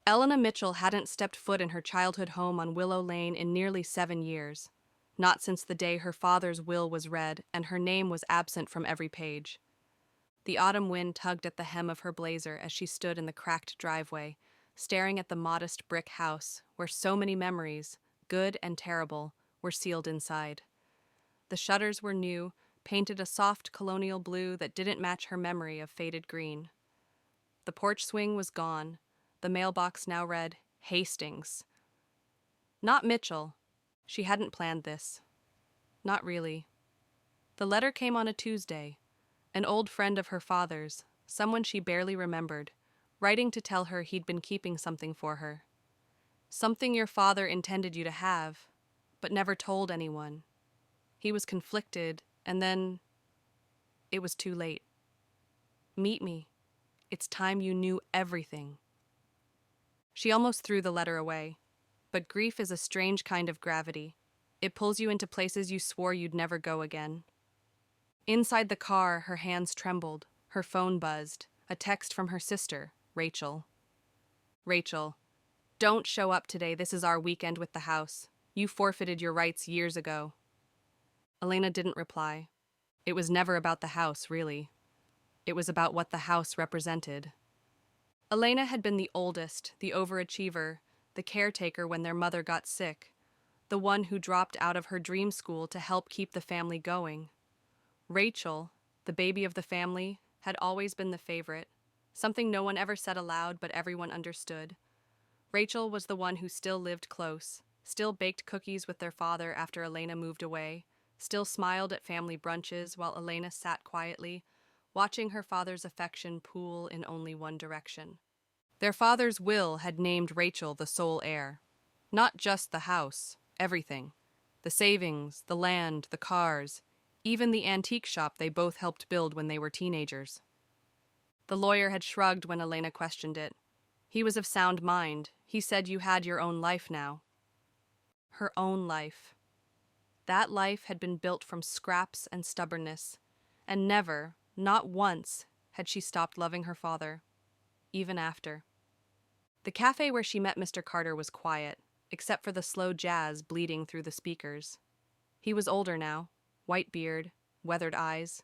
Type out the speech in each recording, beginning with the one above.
Elena Mitchell hadn't stepped foot in her childhood home on Willow Lane in nearly 7 years, not since the day her father's will was read and her name was absent from every page. The autumn wind tugged at the hem of her blazer as she stood in the cracked driveway, staring at the modest brick house where so many memories, good and terrible, were sealed inside. The shutters were new, painted a soft colonial blue that didn't match her memory of faded green. The porch swing was gone. The mailbox now read, Hastings. Not Mitchell. She hadn't planned this. Not really. The letter came on a Tuesday. An old friend of her father's, someone she barely remembered, writing to tell her he'd been keeping something for her. Something your father intended you to have, but never told anyone. He was conflicted, and then it was too late. Meet me. It's time you knew everything. She almost threw the letter away. But grief is a strange kind of gravity. It pulls you into places you swore you'd never go again. Inside the car, her hands trembled. Her phone buzzed. A text from her sister, Rachel. Rachel, don't show up today. This is our weekend with the house. You forfeited your rights years ago. Elena didn't reply. It was never about the house, really. It was about what the house represented. Elena had been the oldest, the overachiever, the caretaker when their mother got sick, the one who dropped out of her dream school to help keep the family going. Rachel, the baby of the family, had always been the favorite, something no one ever said aloud but everyone understood. Rachel was the one who still lived close, still baked cookies with their father after Elena moved away, still smiled at family brunches while Elena sat quietly, watching her father's affection pool in only one direction. Their father's will had named Rachel the sole heir. Not just the house, everything. The savings, the land, the cars, even the antique shop they both helped build when they were teenagers. The lawyer had shrugged when Elena questioned it. He was of sound mind. He said you had your own life now. Her own life. That life had been built from scraps and stubbornness, and never, not once, had she stopped loving her father, even after. The cafe where she met Mr. Carter was quiet, except for the slow jazz bleeding through the speakers. He was older now, white beard, weathered eyes,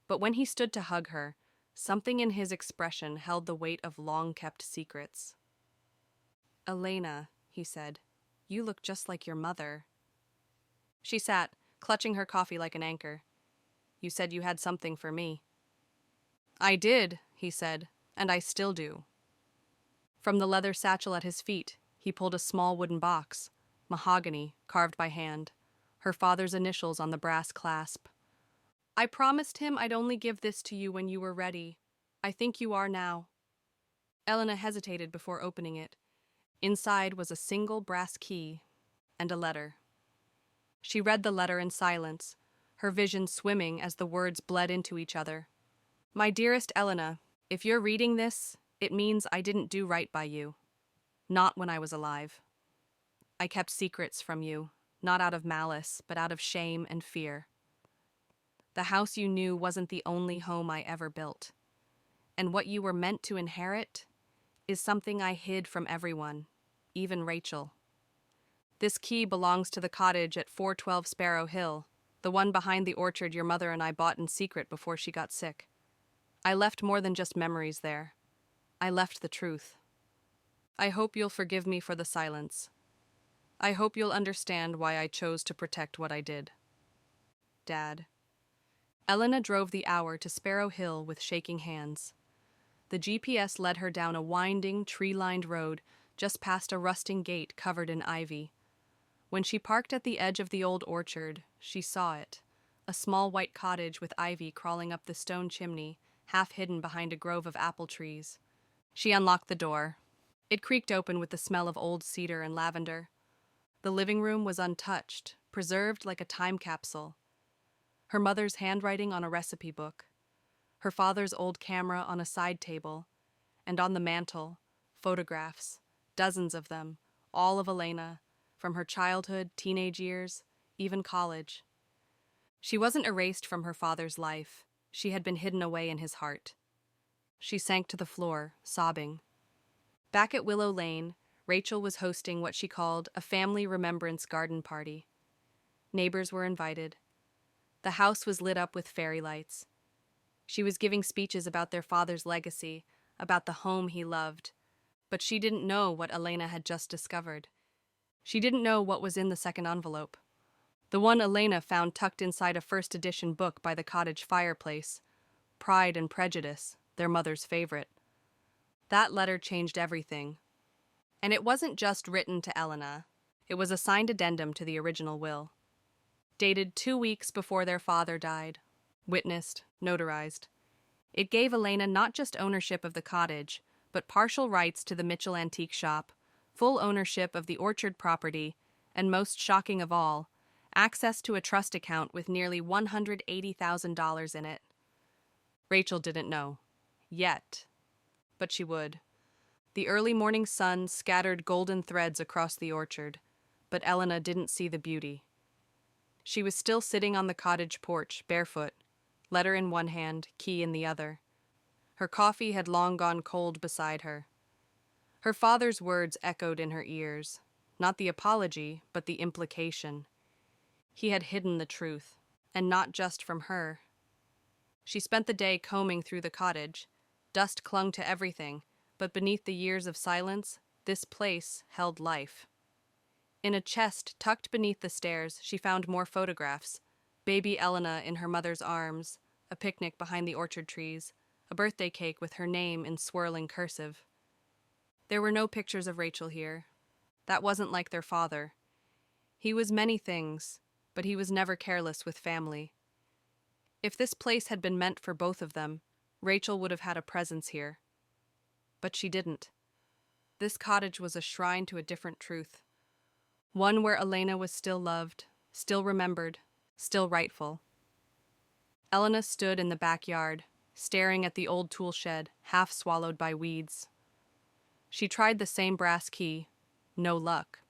but when he stood to hug her, something in his expression held the weight of long-kept secrets. "Elena," he said, "you look just like your mother." She sat, clutching her coffee like an anchor. "You said you had something for me." "I did," he said, "and I still do." From the leather satchel at his feet, he pulled a small wooden box, mahogany, carved by hand, her father's initials on the brass clasp. "I promised him I'd only give this to you when you were ready. I think you are now." Elena hesitated before opening it. Inside was a single brass key and a letter. She read the letter in silence, her vision swimming as the words bled into each other. "My dearest Elena, if you're reading this, it means I didn't do right by you. Not when I was alive. I kept secrets from you, not out of malice, but out of shame and fear. The house you knew wasn't the only home I ever built. And what you were meant to inherit is something I hid from everyone, even Rachel. This key belongs to the cottage at 412 Sparrow Hill, the one behind the orchard your mother and I bought in secret before she got sick. I left more than just memories there. I left the truth. I hope you'll forgive me for the silence. I hope you'll understand why I chose to protect what I did. Dad." Elena drove the hour to Sparrow Hill with shaking hands. The GPS led her down a winding, tree-lined road just past a rusting gate covered in ivy. When she parked at the edge of the old orchard, she saw it, a small white cottage with ivy crawling up the stone chimney, half hidden behind a grove of apple trees. She unlocked the door. It creaked open with the smell of old cedar and lavender. The living room was untouched, preserved like a time capsule. Her mother's handwriting on a recipe book, her father's old camera on a side table, and on the mantel, photographs, dozens of them, all of Elena, from her childhood, teenage years, even college. She wasn't erased from her father's life. She had been hidden away in his heart. She sank to the floor, sobbing. Back at Willow Lane, Rachel was hosting what she called a family remembrance garden party. Neighbors were invited. The house was lit up with fairy lights. She was giving speeches about their father's legacy, about the home he loved. But she didn't know what Elena had just discovered. She didn't know what was in the second envelope. The one Elena found tucked inside a first edition book by the cottage fireplace, Pride and Prejudice, their mother's favorite. That letter changed everything. And it wasn't just written to Elena. It was a signed addendum to the original will. Dated 2 weeks before their father died. Witnessed, notarized. It gave Elena not just ownership of the cottage, but partial rights to the Mitchell antique shop, full ownership of the orchard property, and most shocking of all, access to a trust account with nearly $180,000 in it. Rachel didn't know. Yet. But she would. The early morning sun scattered golden threads across the orchard, but Elena didn't see the beauty. She was still sitting on the cottage porch, barefoot, letter in one hand, key in the other. Her coffee had long gone cold beside her. Her father's words echoed in her ears, not the apology, but the implication. He had hidden the truth, and not just from her. She spent the day combing through the cottage. Dust clung to everything, but beneath the years of silence, this place held life. In a chest tucked beneath the stairs, she found more photographs. Baby Elena in her mother's arms, a picnic behind the orchard trees, a birthday cake with her name in swirling cursive. There were no pictures of Rachel here. That wasn't like their father. He was many things, but he was never careless with family. If this place had been meant for both of them, Rachel would have had a presence here. But she didn't. This cottage was a shrine to a different truth. One where Elena was still loved, still remembered, still rightful. Elena stood in the backyard, staring at the old tool shed, half swallowed by weeds. She tried the same brass key. No luck.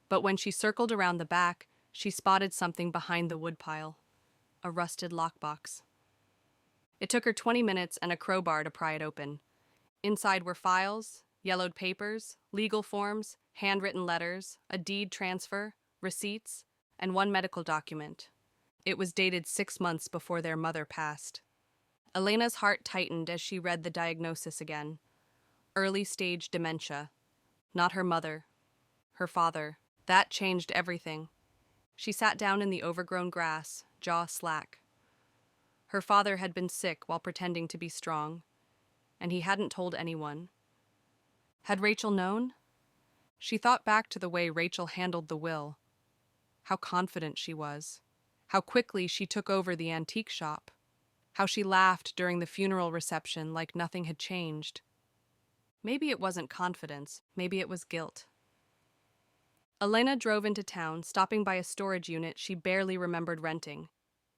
But when she circled around the back, she spotted something behind the woodpile. A rusted lockbox. It took her 20 minutes and a crowbar to pry it open. Inside were files, yellowed papers, legal forms, handwritten letters, a deed transfer, receipts, and one medical document. It was dated 6 months before their mother passed. Elena's heart tightened as she read the diagnosis again. Early-stage dementia. Not her mother. Her father. That changed everything. She sat down in the overgrown grass, jaw slack. Her father had been sick while pretending to be strong, and he hadn't told anyone. Had Rachel known? She thought back to the way Rachel handled the will. How confident she was. How quickly she took over the antique shop. How she laughed during the funeral reception like nothing had changed. Maybe it wasn't confidence, maybe it was guilt. Elena drove into town, stopping by a storage unit she barely remembered renting.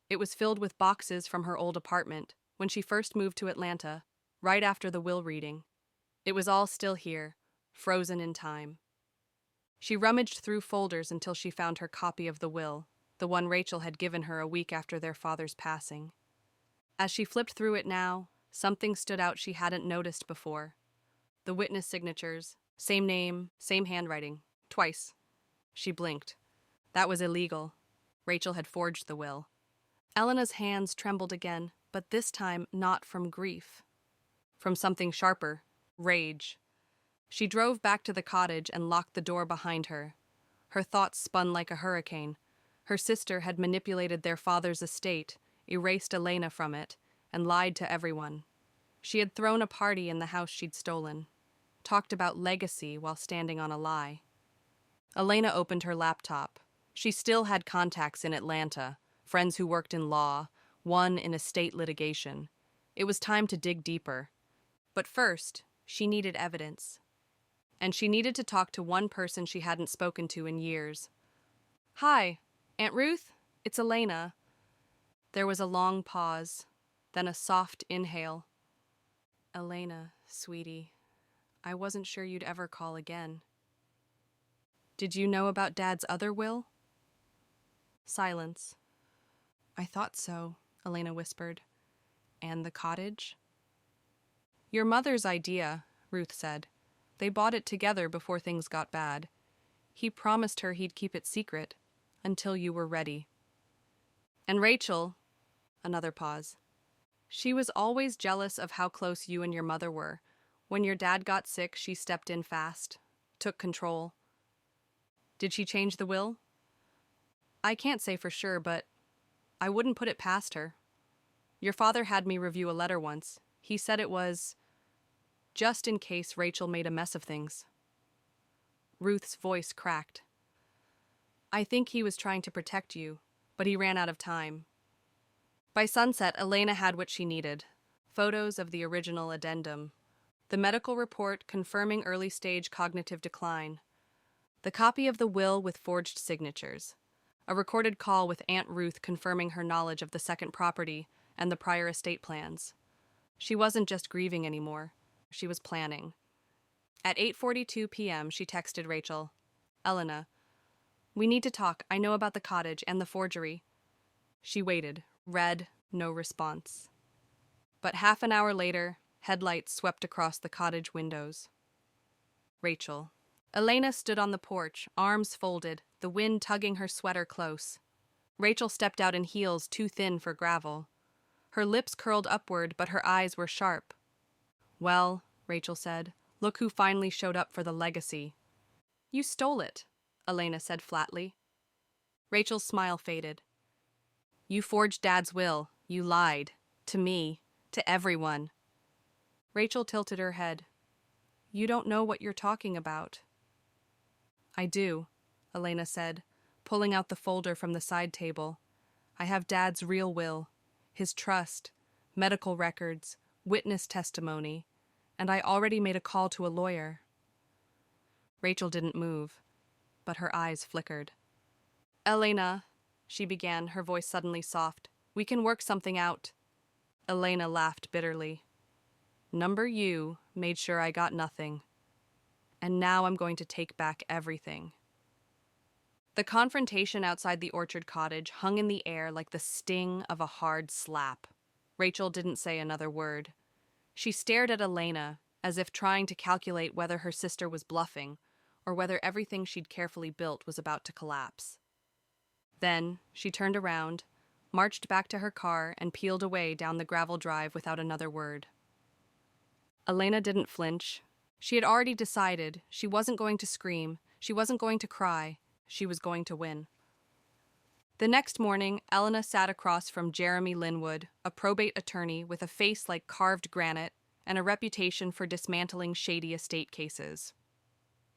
It was filled with boxes from her old apartment, when she first moved to Atlanta, right after the will reading. It was all still here, frozen in time. She rummaged through folders until she found her copy of the will, the one Rachel had given her a week after their father's passing. As she flipped through it now, something stood out she hadn't noticed before. The witness signatures, same name, same handwriting, twice. She blinked. That was illegal. Rachel had forged the will. Elena's hands trembled again, but this time not from grief. From something sharper, rage. She drove back to the cottage and locked the door behind her. Her thoughts spun like a hurricane. Her sister had manipulated their father's estate, erased Elena from it, and lied to everyone. She had thrown a party in the house she'd stolen, talked about legacy while standing on a lie. Elena opened her laptop. She still had contacts in Atlanta, friends who worked in law, one in estate litigation. It was time to dig deeper. But first, she needed evidence. And she needed to talk to one person she hadn't spoken to in years. "Hi, Aunt Ruth, it's Elena." There was a long pause, then a soft inhale. "Elena, sweetie, I wasn't sure you'd ever call again. Did you know about Dad's other will?" Silence. "I thought so," Elena whispered. "And the cottage?" "Your mother's idea," Ruth said. They bought it together before things got bad. He promised her he'd keep it secret until you were ready. And Rachel, another pause. She was always jealous of how close you and your mother were. When your dad got sick, she stepped in fast, took control. Did she change the will? I can't say for sure, but I wouldn't put it past her. Your father had me review a letter once. He said it was just in case Rachel made a mess of things. Ruth's voice cracked. I think he was trying to protect you, but he ran out of time. By sunset, Elena had what she needed. Photos of the original addendum. The medical report confirming early-stage cognitive decline. The copy of the will with forged signatures. A recorded call with Aunt Ruth confirming her knowledge of the second property and the prior estate plans. She wasn't just grieving anymore. She was planning. At 8:42 p.m., she texted Rachel, Elena, we need to talk. I know about the cottage and the forgery. She waited, read, no response. But half an hour later, headlights swept across the cottage windows. Rachel. Elena stood on the porch, arms folded, the wind tugging her sweater close. Rachel stepped out in heels too thin for gravel. Her lips curled upward, but her eyes were sharp. Well, Rachel said, look who finally showed up for the legacy. You stole it, Elena said flatly. Rachel's smile faded. You forged Dad's will. You lied. To me. To everyone. Rachel tilted her head. You don't know what you're talking about. I do, Elena said, pulling out the folder from the side table. I have Dad's real will, his trust, medical records, witness testimony, and I already made a call to a lawyer. Rachel didn't move, but her eyes flickered. Elena, she began, her voice suddenly soft, we can work something out. Elena laughed bitterly. Number you made sure I got nothing. And now I'm going to take back everything. The confrontation outside the orchard cottage hung in the air like the sting of a hard slap. Rachel didn't say another word. She stared at Elena, as if trying to calculate whether her sister was bluffing, or whether everything she'd carefully built was about to collapse. Then she turned around, marched back to her car, and peeled away down the gravel drive without another word. Elena didn't flinch. She had already decided she wasn't going to scream, she wasn't going to cry, she was going to win. The next morning, Elena sat across from Jeremy Linwood, a probate attorney with a face like carved granite and a reputation for dismantling shady estate cases.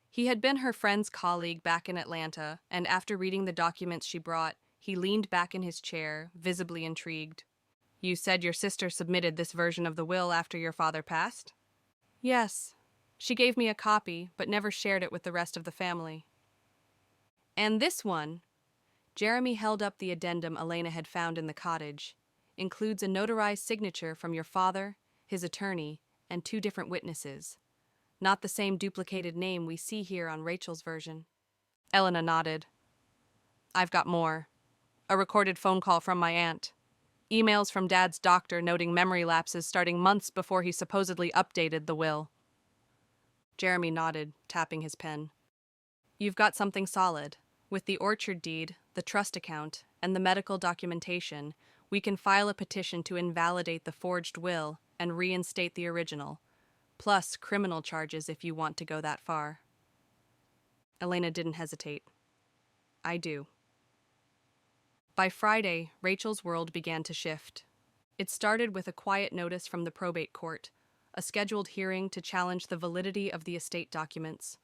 He had been her friend's colleague back in Atlanta, and after reading the documents she brought, he leaned back in his chair, visibly intrigued. You said your sister submitted this version of the will after your father passed? Yes. She gave me a copy, but never shared it with the rest of the family. And this one, Jeremy held up the addendum Elena had found in the cottage, includes a notarized signature from your father, his attorney, and 2 different witnesses. Not the same duplicated name we see here on Rachel's version. Elena nodded. I've got more. A recorded phone call from my aunt. Emails from Dad's doctor noting memory lapses starting months before he supposedly updated the will. Jeremy nodded, tapping his pen. You've got something solid. With the orchard deed, the trust account, and the medical documentation, we can file a petition to invalidate the forged will and reinstate the original, plus criminal charges if you want to go that far. Elena didn't hesitate. I do. By Friday, Rachel's world began to shift. It started with a quiet notice from the probate court, a scheduled hearing to challenge the validity of the estate documents.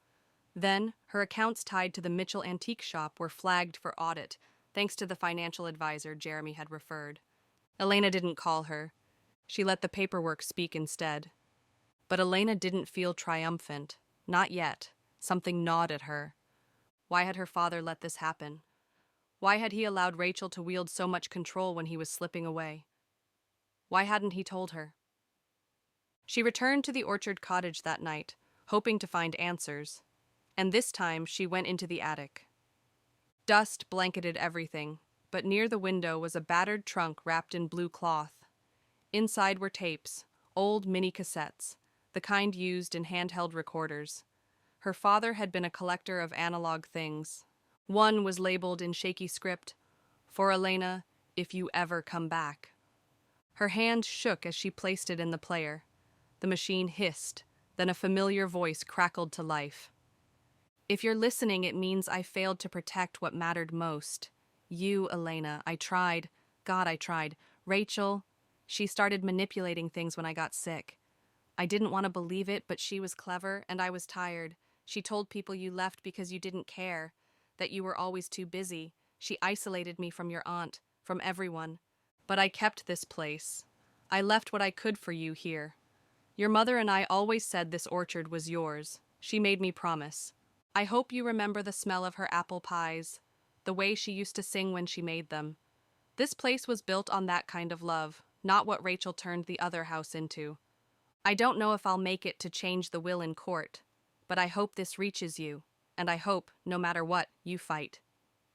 Then, her accounts tied to the Mitchell Antique Shop were flagged for audit, thanks to the financial advisor Jeremy had referred. Elena didn't call her. She let the paperwork speak instead. But Elena didn't feel triumphant. Not yet. Something gnawed at her. Why had her father let this happen? Why had he allowed Rachel to wield so much control when he was slipping away? Why hadn't he told her? She returned to the orchard cottage that night, hoping to find answers. And this time she went into the attic. Dust blanketed everything, but near the window was a battered trunk wrapped in blue cloth. Inside were tapes, old mini cassettes, the kind used in handheld recorders. Her father had been a collector of analog things. One was labeled in shaky script, "For Elena, if you ever come back." Her hand shook as she placed it in the player. The machine hissed, then a familiar voice crackled to life. "If you're listening, it means I failed to protect what mattered most. You, Elena, I tried. God, I tried. Rachel, she started manipulating things when I got sick. I didn't want to believe it, but she was clever, and I was tired. She told people you left because you didn't care, that you were always too busy. She isolated me from your aunt, from everyone. But I kept this place. I left what I could for you here. Your mother and I always said this orchard was yours. She made me promise. I hope you remember the smell of her apple pies, the way she used to sing when she made them. This place was built on that kind of love, not what Rachel turned the other house into. I don't know if I'll make it to change the will in court, but I hope this reaches you, and I hope, no matter what, you fight.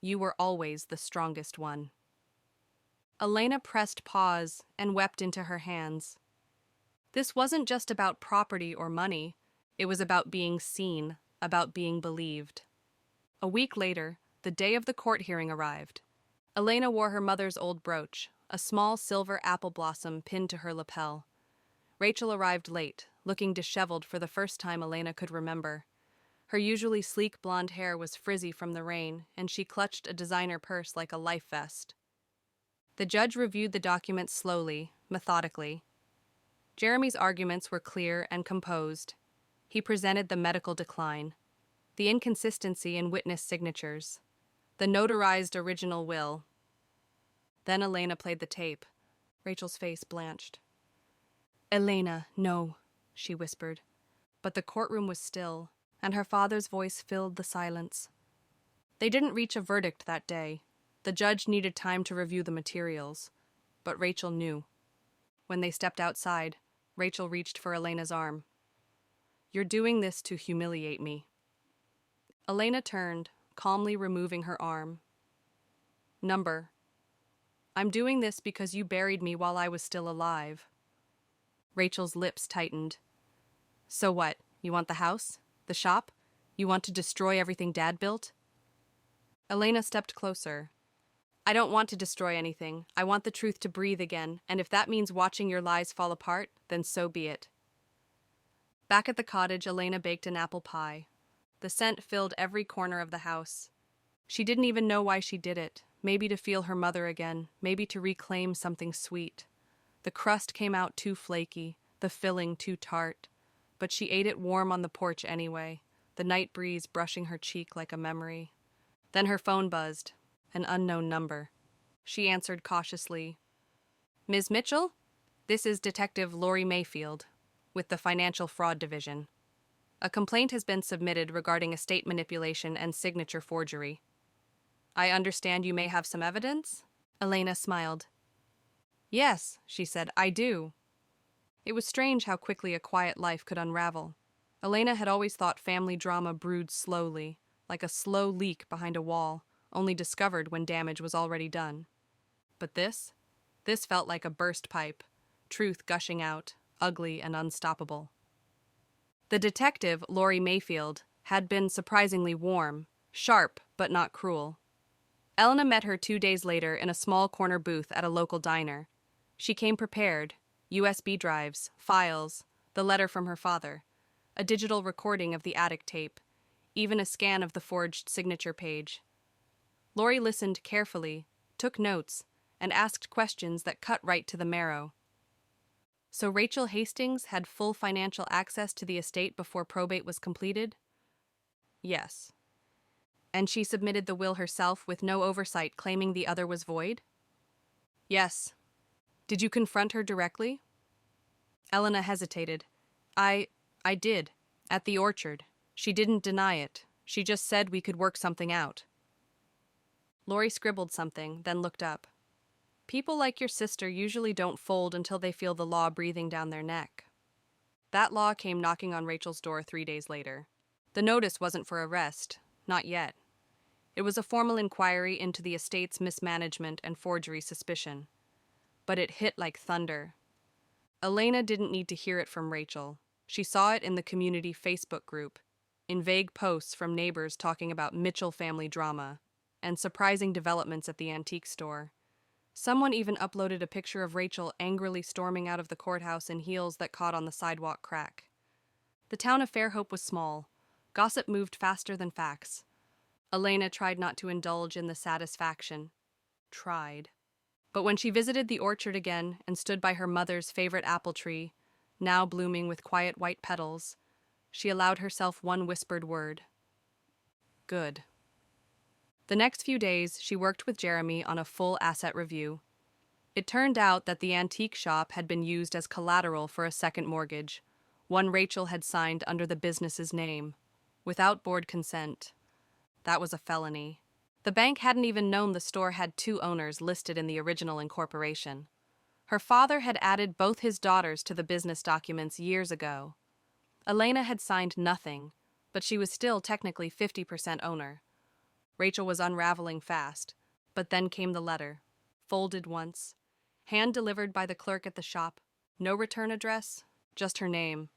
You were always the strongest one." Elena pressed pause and wept into her hands. This wasn't just about property or money. It was about being seen, about being believed. A week later, the day of the court hearing arrived. Elena wore her mother's old brooch, a small silver apple blossom pinned to her lapel. Rachel arrived late, looking disheveled for the first time Elena could remember. Her usually sleek blonde hair was frizzy from the rain, and she clutched a designer purse like a life vest. The judge reviewed the documents slowly, methodically. Jeremy's arguments were clear and composed. He presented the medical decline, the inconsistency in witness signatures, the notarized original will. Then Elena played the tape. Rachel's face blanched. "Elena, no," she whispered. But the courtroom was still, and her father's voice filled the silence. They didn't reach a verdict that day. The judge needed time to review the materials. But Rachel knew. When they stepped outside, Rachel reached for Elena's arm. "You're doing this to humiliate me." Elena turned, calmly removing her arm. "Number. I'm doing this because you buried me while I was still alive." Rachel's lips tightened. "So what? You want the house? The shop? You want to destroy everything Dad built?" Elena stepped closer. "I don't want to destroy anything. I want the truth to breathe again, and if that means watching your lies fall apart, then so be it." Back at the cottage, Elena baked an apple pie. The scent filled every corner of the house. She didn't even know why she did it. Maybe to feel her mother again, maybe to reclaim something sweet. The crust came out too flaky, the filling too tart, but she ate it warm on the porch anyway, the night breeze brushing her cheek like a memory. Then her phone buzzed, an unknown number. She answered cautiously. "Ms. Mitchell? This is Detective Lori Mayfield, with the Financial Fraud Division. A complaint has been submitted regarding estate manipulation and signature forgery. I understand you may have some evidence?" Elena smiled. "Yes," she said, "I do." It was strange how quickly a quiet life could unravel. Elena had always thought family drama brewed slowly, like a slow leak behind a wall, only discovered when damage was already done. But this felt like a burst pipe, truth gushing out, ugly and unstoppable. The detective, Lori Mayfield, had been surprisingly warm, sharp but not cruel. Elena met her 2 days later in a small corner booth at a local diner. She came prepared, USB drives, files, the letter from her father, a digital recording of the attic tape, even a scan of the forged signature page. Lori listened carefully, took notes, and asked questions that cut right to the marrow. So Rachel Hastings had full financial access to the estate before probate was completed? Yes. And she submitted the will herself with no oversight, claiming the other was void? Yes. Did you confront her directly? Elena hesitated. I did, at the orchard. She didn't deny it. She just said we could work something out. Lori scribbled something, then looked up. People like your sister usually don't fold until they feel the law breathing down their neck. That law came knocking on Rachel's door 3 days later. The notice wasn't for arrest, not yet. It was a formal inquiry into the estate's mismanagement and forgery suspicion. But it hit like thunder. Elena didn't need to hear it from Rachel. She saw it in the community Facebook group, in vague posts from neighbors talking about Mitchell family drama, and surprising developments at the antique store. Someone even uploaded a picture of Rachel angrily storming out of the courthouse in heels that caught on the sidewalk crack. The town of Fairhope was small. Gossip moved faster than facts. Elena tried not to indulge in the satisfaction. Tried. But when she visited the orchard again and stood by her mother's favorite apple tree, now blooming with quiet white petals, she allowed herself one whispered word. Good. The next few days, she worked with Jeremy on a full asset review. It turned out that the antique shop had been used as collateral for a second mortgage, one Rachel had signed under the business's name, without board consent. That was a felony. The bank hadn't even known the store had two owners listed in the original incorporation. Her father had added both his daughters to the business documents years ago. Elena had signed nothing, but she was still technically 50% owner. Rachel was unraveling fast, but then came the letter, folded once, hand-delivered by the clerk at the shop. No return address, just her name.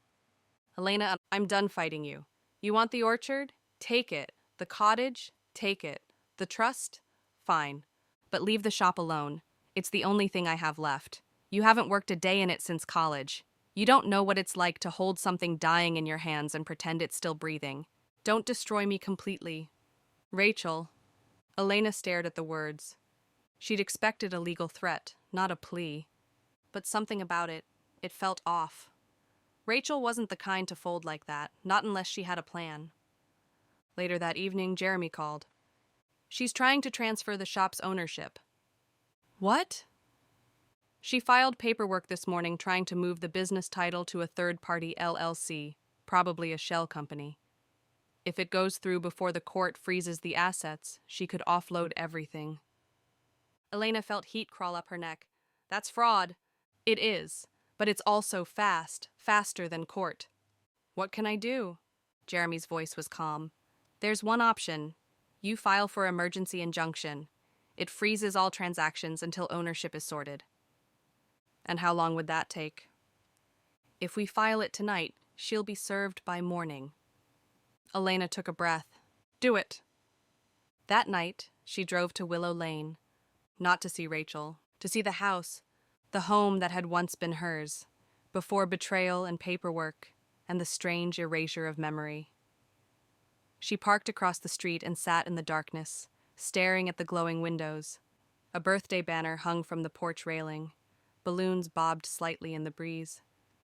Elena, I'm done fighting you. You want the orchard? Take it. The cottage? Take it. The trust? Fine. But leave the shop alone. It's the only thing I have left. You haven't worked a day in it since college. You don't know what it's like to hold something dying in your hands and pretend it's still breathing. Don't destroy me completely. Rachel. Elena stared at the words. She'd expected a legal threat, not a plea. But something about it felt off. Rachel wasn't the kind to fold like that, not unless she had a plan. Later that evening, Jeremy called. She's trying to transfer the shop's ownership. What? She filed paperwork this morning trying to move the business title to a third-party LLC, probably a shell company. If it goes through before the court freezes the assets, she could offload everything. Elena felt heat crawl up her neck. That's fraud. It is, but it's also fast, faster than court. What can I do? Jeremy's voice was calm. There's one option. You file for emergency injunction. It freezes all transactions until ownership is sorted. And how long would that take? If we file it tonight, she'll be served by morning. Elena took a breath. Do it. That night, she drove to Willow Lane. Not to see Rachel, to see the house, the home that had once been hers, before betrayal and paperwork and the strange erasure of memory. She parked across the street and sat in the darkness, staring at the glowing windows. A birthday banner hung from the porch railing. Balloons bobbed slightly in the breeze.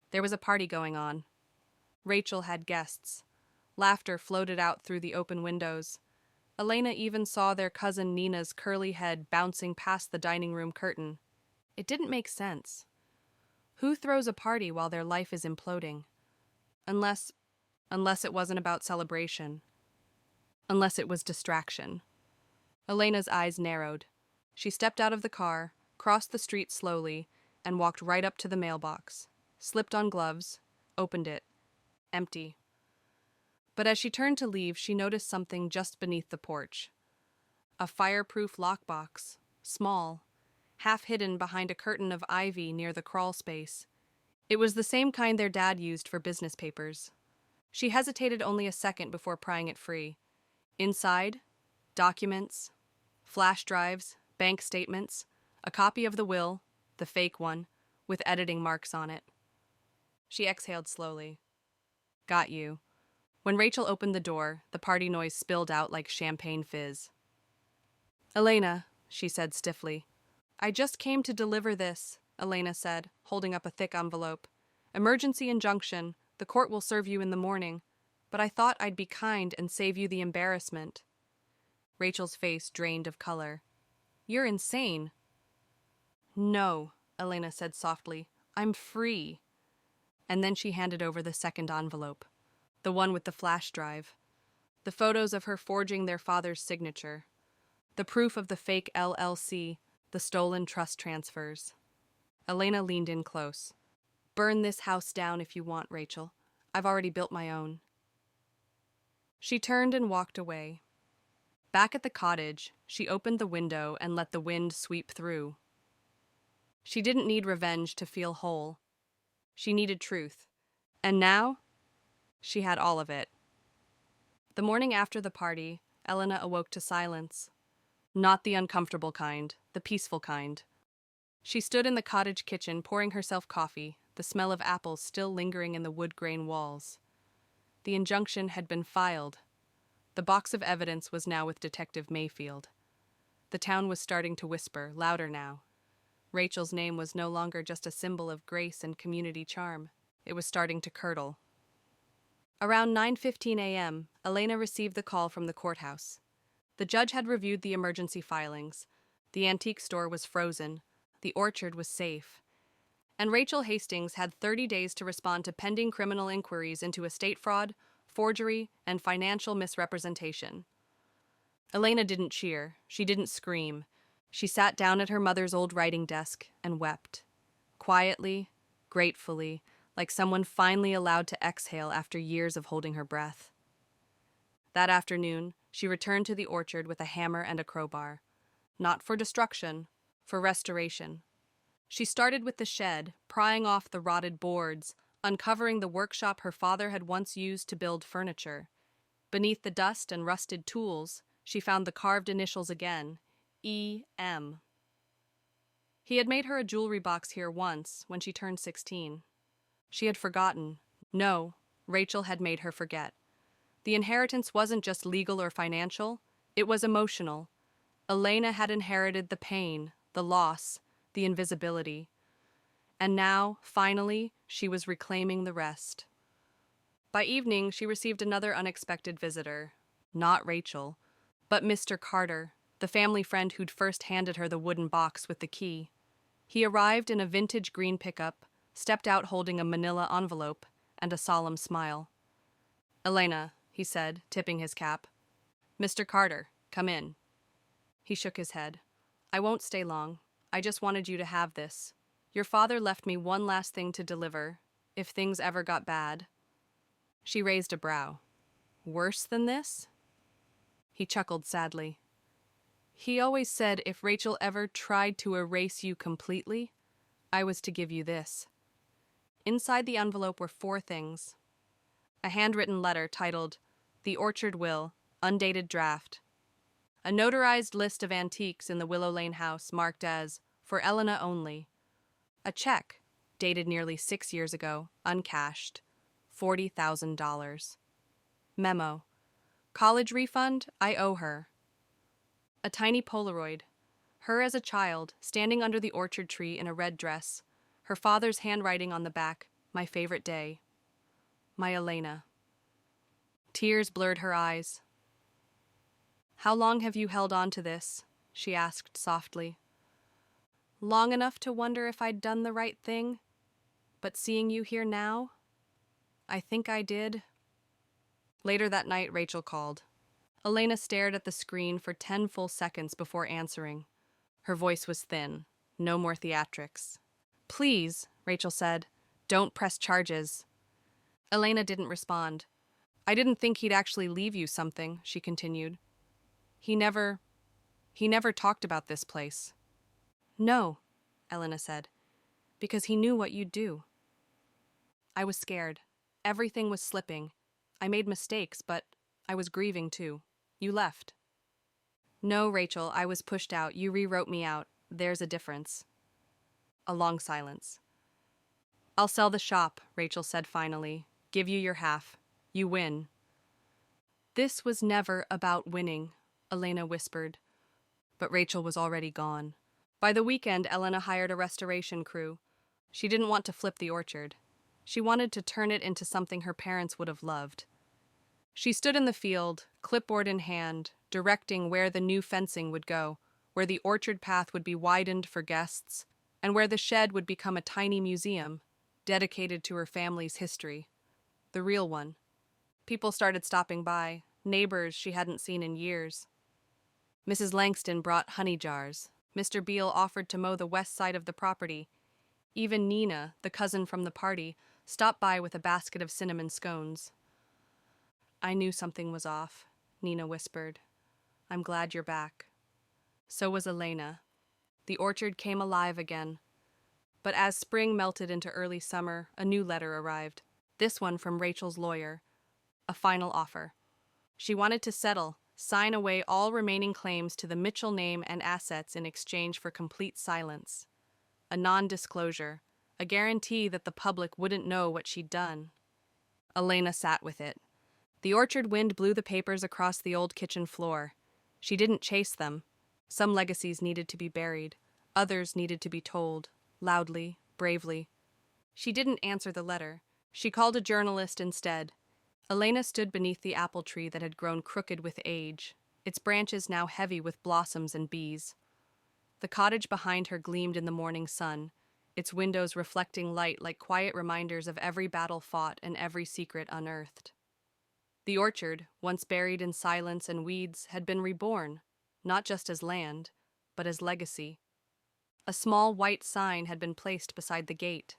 There was a party going on. Rachel had guests. Laughter floated out through the open windows. Elena even saw their cousin Nina's curly head bouncing past the dining room curtain. It didn't make sense. Who throws a party while their life is imploding? Unless it wasn't about celebration. Unless it was distraction. Elena's eyes narrowed. She stepped out of the car, crossed the street slowly, and walked right up to the mailbox. Slipped on gloves, opened it. Empty. But as she turned to leave, she noticed something just beneath the porch. A fireproof lockbox, small, half hidden behind a curtain of ivy near the crawl space. It was the same kind their dad used for business papers. She hesitated only a second before prying it free. Inside, documents, flash drives, bank statements, a copy of the will, the fake one, with editing marks on it. She exhaled slowly. Got you. When Rachel opened the door, the party noise spilled out like champagne fizz. Elena, she said stiffly. I just came to deliver this, Elena said, holding up a thick envelope. Emergency injunction. The court will serve you in the morning. But I thought I'd be kind and save you the embarrassment. Rachel's face drained of color. You're insane. No, Elena said softly. I'm free. And then she handed over the second envelope. The one with the flash drive. The photos of her forging their father's signature. The proof of the fake LLC, the stolen trust transfers. Elena leaned in close. Burn this house down if you want, Rachel. I've already built my own. She turned and walked away. Back at the cottage, she opened the window and let the wind sweep through. She didn't need revenge to feel whole. She needed truth. And now, she had all of it. The morning after the party, Elena awoke to silence. Not the uncomfortable kind, the peaceful kind. She stood in the cottage kitchen pouring herself coffee, the smell of apples still lingering in the wood grain walls. The injunction had been filed. The box of evidence was now with Detective Mayfield. The town was starting to whisper, louder now. Rachel's name was no longer just a symbol of grace and community charm. It was starting to curdle. Around 9:15 a.m., Elena received the call from the courthouse. The judge had reviewed the emergency filings. The antique store was frozen. The orchard was safe. And Rachel Hastings had 30 days to respond to pending criminal inquiries into estate fraud, forgery, and financial misrepresentation. Elena didn't cheer. She didn't scream. She sat down at her mother's old writing desk and wept. Quietly, gratefully, like someone finally allowed to exhale after years of holding her breath. That afternoon, she returned to the orchard with a hammer and a crowbar. Not for destruction, for restoration. She started with the shed, prying off the rotted boards, uncovering the workshop her father had once used to build furniture. Beneath the dust and rusted tools, she found the carved initials again, E.M. He had made her a jewelry box here once, when she turned 16. She had forgotten. No, Rachel had made her forget. The inheritance wasn't just legal or financial, it was emotional. Elena had inherited the pain, the loss, the invisibility. And now, finally, she was reclaiming the rest. By evening, she received another unexpected visitor. Not Rachel, but Mr. Carter, the family friend who'd first handed her the wooden box with the key. He arrived in a vintage green pickup, stepped out holding a manila envelope and a solemn smile. "Elena," he said, tipping his cap. "Mr. Carter, come in." He shook his head. "I won't stay long. I just wanted you to have this. Your father left me one last thing to deliver, if things ever got bad." She raised a brow. "Worse than this?" He chuckled sadly. "He always said if Rachel ever tried to erase you completely, I was to give you this." Inside the envelope were 4 things. A handwritten letter titled, "The Orchard Will, Undated Draft." A notarized list of antiques in the Willow Lane house marked as, "For Elena only." A check, dated nearly 6 years ago, uncashed, $40,000. Memo: "College refund, I owe her." A tiny Polaroid. Her as a child, standing under the orchard tree in a red dress. Her father's handwriting on the back, "My favorite day." My Elena. Tears blurred her eyes. "How long have you held on to this?" she asked softly. "Long enough to wonder if I'd done the right thing. But seeing you here now, I think I did." Later that night, Rachel called. Elena stared at the screen for 10 full seconds before answering. Her voice was thin. No more theatrics. "Please," Rachel said, "don't press charges." Elena didn't respond. "I didn't think he'd actually leave you something," she continued. He never talked about this place." "No," Elena said, "because he knew what you'd do." I was scared. Everything was slipping. I made mistakes, but I was grieving too. You left." "No, Rachel, I was pushed out. You rewrote me out. There's a difference." A long silence. "I'll sell the shop," Rachel said finally. "Give you your half. You win." "This was never about winning," Elena whispered. But Rachel was already gone. By the weekend, Elena hired a restoration crew. She didn't want to flip the orchard. She wanted to turn it into something her parents would have loved. She stood in the field, clipboard in hand, directing where the new fencing would go, where the orchard path would be widened for guests, and where the shed would become a tiny museum, dedicated to her family's history. The real one. People started stopping by, neighbors she hadn't seen in years. Mrs. Langston brought honey jars. Mr. Beale offered to mow the west side of the property. Even Nina, the cousin from the party, stopped by with a basket of cinnamon scones. "I knew something was off," Nina whispered. "I'm glad you're back." So was Elena. The orchard came alive again. But as spring melted into early summer, a new letter arrived. This one from Rachel's lawyer. A final offer. She wanted to settle, sign away all remaining claims to the Mitchell name and assets in exchange for complete silence. A non-disclosure, a guarantee that the public wouldn't know what she'd done. Elena sat with it. The orchard wind blew the papers across the old kitchen floor. She didn't chase them. Some legacies needed to be buried. Others needed to be told, loudly, bravely. She didn't answer the letter. She called a journalist instead. Elena stood beneath the apple tree that had grown crooked with age, its branches now heavy with blossoms and bees. The cottage behind her gleamed in the morning sun, its windows reflecting light like quiet reminders of every battle fought and every secret unearthed. The orchard, once buried in silence and weeds, had been reborn, not just as land, but as legacy. A small white sign had been placed beside the gate.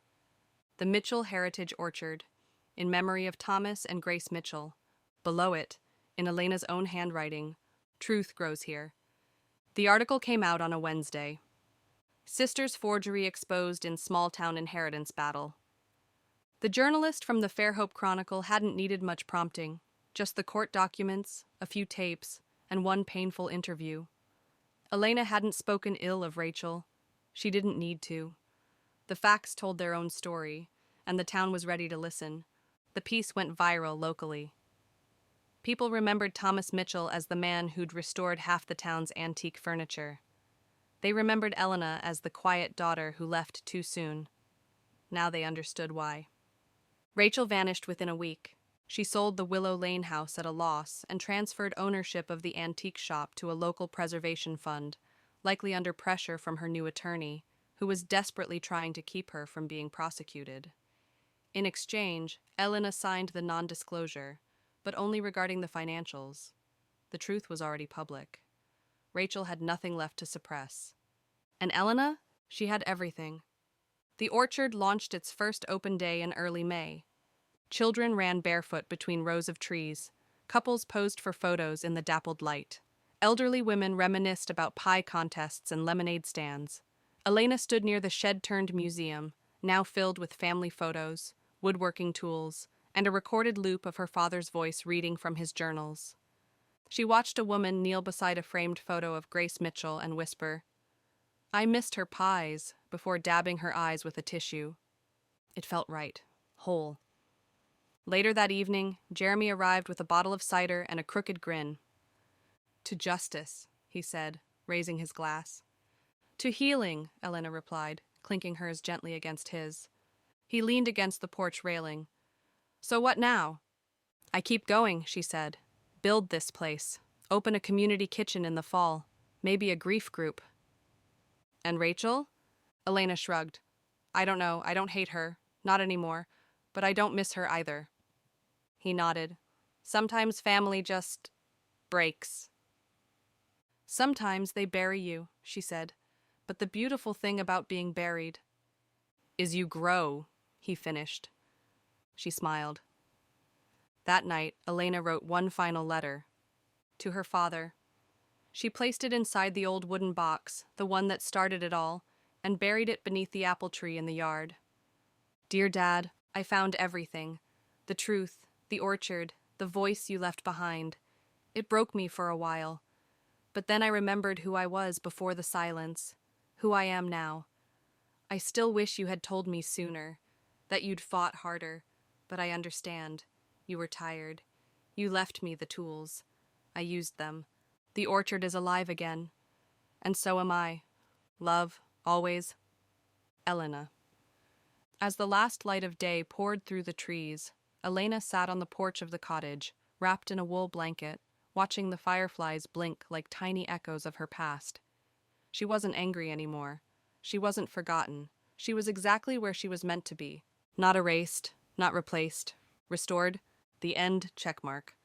The Mitchell Heritage Orchard, in memory of Thomas and Grace Mitchell. Below it, in Elena's own handwriting, "Truth grows here." The article came out on a Wednesday. Sisters' forgery exposed in small-town inheritance battle. The journalist from the Fairhope Chronicle hadn't needed much prompting, just the court documents, a few tapes, and one painful interview. Elena hadn't spoken ill of Rachel. She didn't need to. The facts told their own story, and the town was ready to listen. The piece went viral locally. People remembered Thomas Mitchell as the man who'd restored half the town's antique furniture. They remembered Elena as the quiet daughter who left too soon. Now they understood why. Rachel vanished within a week. She sold the Willow Lane house at a loss and transferred ownership of the antique shop to a local preservation fund, likely under pressure from her new attorney, who was desperately trying to keep her from being prosecuted. In exchange, Elena signed the non-disclosure, but only regarding the financials. The truth was already public. Rachel had nothing left to suppress. And Elena? She had everything. The orchard launched its first open day in early May. Children ran barefoot between rows of trees. Couples posed for photos in the dappled light. Elderly women reminisced about pie contests and lemonade stands. Elena stood near the shed-turned museum, now filled with family photos, woodworking tools, and a recorded loop of her father's voice reading from his journals. She watched a woman kneel beside a framed photo of Grace Mitchell and whisper, "I missed her pies," before dabbing her eyes with a tissue. It felt right, whole. Later that evening, Jeremy arrived with a bottle of cider and a crooked grin. "To justice," he said, raising his glass. "To healing," Elena replied, clinking hers gently against his. He leaned against the porch railing. "So what now?" "I keep going," she said. "Build this place. Open a community kitchen in the fall. Maybe a grief group." "And Rachel?" Elena shrugged. "I don't know. I don't hate her. Not anymore. But I don't miss her either." He nodded. "Sometimes family just breaks." "Sometimes they bury you," she said. "But the beautiful thing about being buried is you grow," he finished. She smiled. That night, Elena wrote one final letter. To her father. She placed it inside the old wooden box, the one that started it all, and buried it beneath the apple tree in the yard. "Dear Dad, I found everything. The truth, the orchard, the voice you left behind. It broke me for a while. But then I remembered who I was before the silence, who I am now. I still wish you had told me sooner, that you'd fought harder, but I understand. You were tired. You left me the tools. I used them. The orchard is alive again. And so am I. Love, always. Elena." As the last light of day poured through the trees, Elena sat on the porch of the cottage, wrapped in a wool blanket, watching the fireflies blink like tiny echoes of her past. She wasn't angry anymore. She wasn't forgotten. She was exactly where she was meant to be. Not erased, not replaced. Restored, the end checkmark.